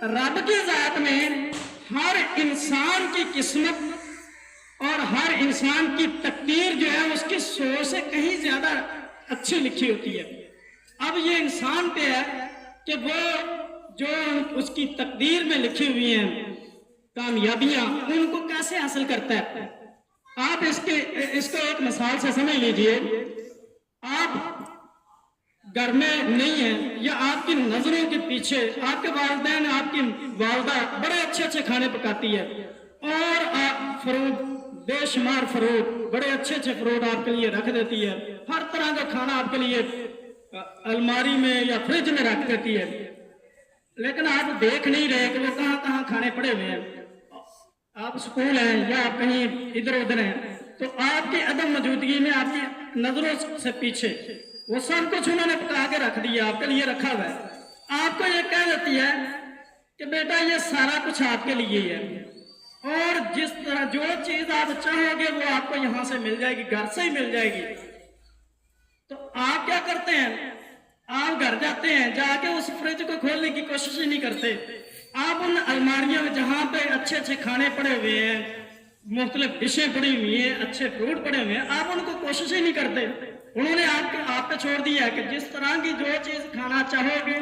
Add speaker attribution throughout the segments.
Speaker 1: रब की जात में हर इंसान की किस्मत और हर इंसान की तकदीर जो है उसकी सोच से कहीं ज्यादा अच्छी लिखी होती है। अब ये इंसान पे है कि वो जो उसकी तकदीर में लिखी हुई हैं कामयाबियां उनको कैसे हासिल करता है। आप इसको एक मिसाल से समझ लीजिए। आप घर में नहीं है या आपकी नजरों के पीछे आपके वालिदैन आपकी वालदा बड़े अच्छे अच्छे खाने पकाती है और आप फ्रूट बेशुमार फ्रूट बड़े अच्छे अच्छे फ्रूट आपके लिए रख देती है। हर तरह का खाना आपके लिए अलमारी में या फ्रिज में रख देती है, लेकिन आप देख नहीं रहे कि वो कहाँ कहाँ खाने पड़े हुए हैं। आप स्कूल हैं या आप कहीं इधर उधर हैं तो आपकी अदम मौजूदगी में आपकी नजरों से पीछे वो सब कुछ उन्होंने पका के रख दिया, आपके लिए रखा हुआ है। आपको ये कह देती है कि बेटा ये सारा कुछ आपके लिए ही है और जिस तरह जो चीज आप चाहोगे वो आपको यहाँ से मिल जाएगी, घर से ही मिल जाएगी। तो आप क्या करते हैं, आप घर जाते हैं, जाके उस फ्रिज को खोलने की कोशिश ही नहीं करते। आप उन अलमारियों में जहाँ पे अच्छे अच्छे खाने पड़े हुए हैं, मुख्तलिफ डिशें पड़ी हुई हैं, अच्छे फ्रूट पड़े हुए हैं, आप उनको कोशिश ही नहीं करते। उन्होंने आप पे छोड़ दिया कि जिस तरह की जो चीज खाना चाहोगे,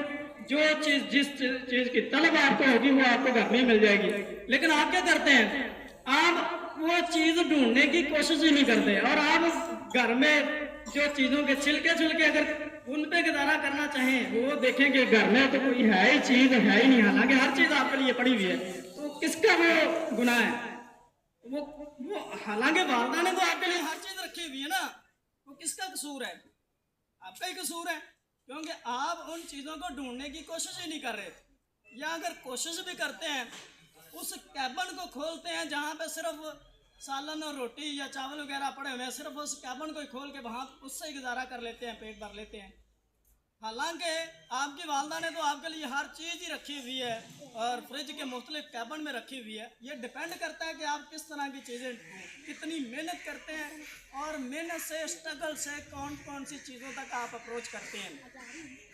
Speaker 1: जो चीज जिस चीज की तलब आपको होगी वो आपको घर में मिल जाएगी। लेकिन आप क्या करते हैं, आप वो चीज ढूंढने की कोशिश ही नहीं करते और आप घर में जो चीजों के छिलके छुलके अगर उन पे गुजारा करना चाहें वो देखेंगे घर में तो कोई है ही चीज है ही नहीं, हालांकि हर चीज आपके लिए पड़ी हुई है। तो किसका वो गुनाह है, वो हालांकि वालदा ने तो आपके लिए हर चीज रखी हुई है ना, वो किसका कसूर है, आपका ही कसूर है, क्योंकि आप उन चीजों को ढूंढने की कोशिश ही नहीं कर रहे। या अगर कोशिश भी करते हैं उस कैबन को खोलते हैं जहाँ पे सिर्फ सालन और रोटी या चावल वगैरह पड़े हुए हैं, सिर्फ उस कैबन को खोल के वहाँ उससे ही गुजारा कर लेते हैं, पेट भर लेते हैं। हालांकि आपकी वालदा ने तो आपके लिए हर चीज़ ही रखी हुई है और फ्रिज के मुख्तलिफ कैबन में रखी हुई है। ये डिपेंड करता है कि आप किस तरह की चीज़ें कितनी मेहनत करते हैं और मेहनत से स्ट्रगल से कौन कौन सी चीज़ों तक आप अप्रोच करते हैं,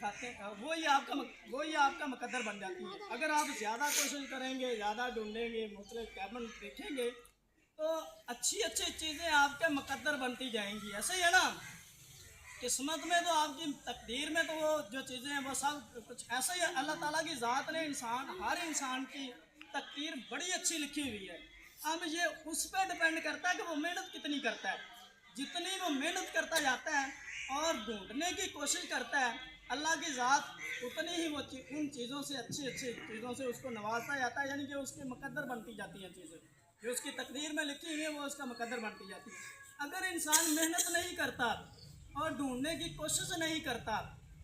Speaker 1: खाते हैं, वही आपका मुकद्दर बन जाती है। अगर आप ज़्यादा कोशिश करेंगे, ज़्यादा ढूंढेंगे, मुख्तलिफ कैबन देखेंगे तो अच्छी अच्छी चीज़ें आपके मुकद्दर बनती जाएंगी। ऐसे ही है ना, किस्मत में तो आपकी तकदीर में तो वो जो चीज़ें हैं वो सब कुछ ऐसा ही है। अल्लाह ताला की ज़ात ने हर इंसान की तकदीर बड़ी अच्छी लिखी हुई है। अब ये उस पर डिपेंड करता है कि वो मेहनत कितनी करता है। जितनी वो मेहनत करता जाता है और ढूंढने की कोशिश करता है, अल्लाह की ज़ात उतनी ही वो उन चीज़ों से अच्छी अच्छी चीज़ों से उसको नवाजता जाता है, यानी कि उसके मुकद्दर बनती जाती हैं चीज़ें जो उसकी तकदीर में लिखी हुई है वो उसका मुकद्दर बनती जाती है। अगर इंसान मेहनत नहीं करता और ढूंढने की कोशिश नहीं करता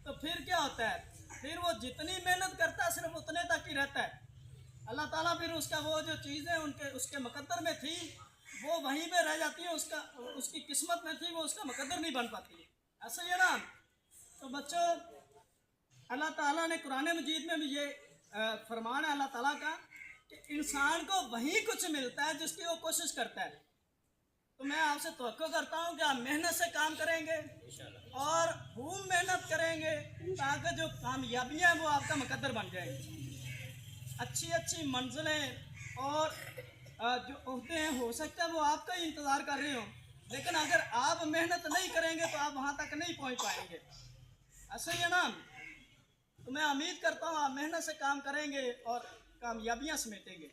Speaker 1: तो फिर क्या होता है, फिर वो जितनी मेहनत करता है सिर्फ उतने तक ही रहता है। अल्लाह ताला फिर उसका वो जो चीज़ें उसके मुकद्दर में थी वो वहीं पे रह जाती है, उसकी किस्मत में थी वो उसका मुकद्दर नहीं बन पाती है। ऐसा ही है ना। तो बच्चों, अल्लाह ताला ने कुरान मजीद में भी ये फरमान है अल्लाह ताला का कि इंसान को वही कुछ मिलता है जिसकी वो कोशिश करता है। तो मैं आपसे तवक्को करता हूँ कि आप मेहनत से काम करेंगे और खूब मेहनत करेंगे ताकि जो कामयाबियाँ हैं वो आपका मुकद्दर बन जाएंगी। अच्छी अच्छी मंजिलें और जो ओहदे हैं हो सकता है वो आपका ही इंतज़ार कर रहे हो, लेकिन अगर आप मेहनत नहीं करेंगे तो आप वहाँ तक नहीं पहुँच पाएंगे। ऐसा ही है ना। तो मैं उम्मीद करता हूँ आप मेहनत से काम करेंगे और कामयाबियाँ समेटेंगे।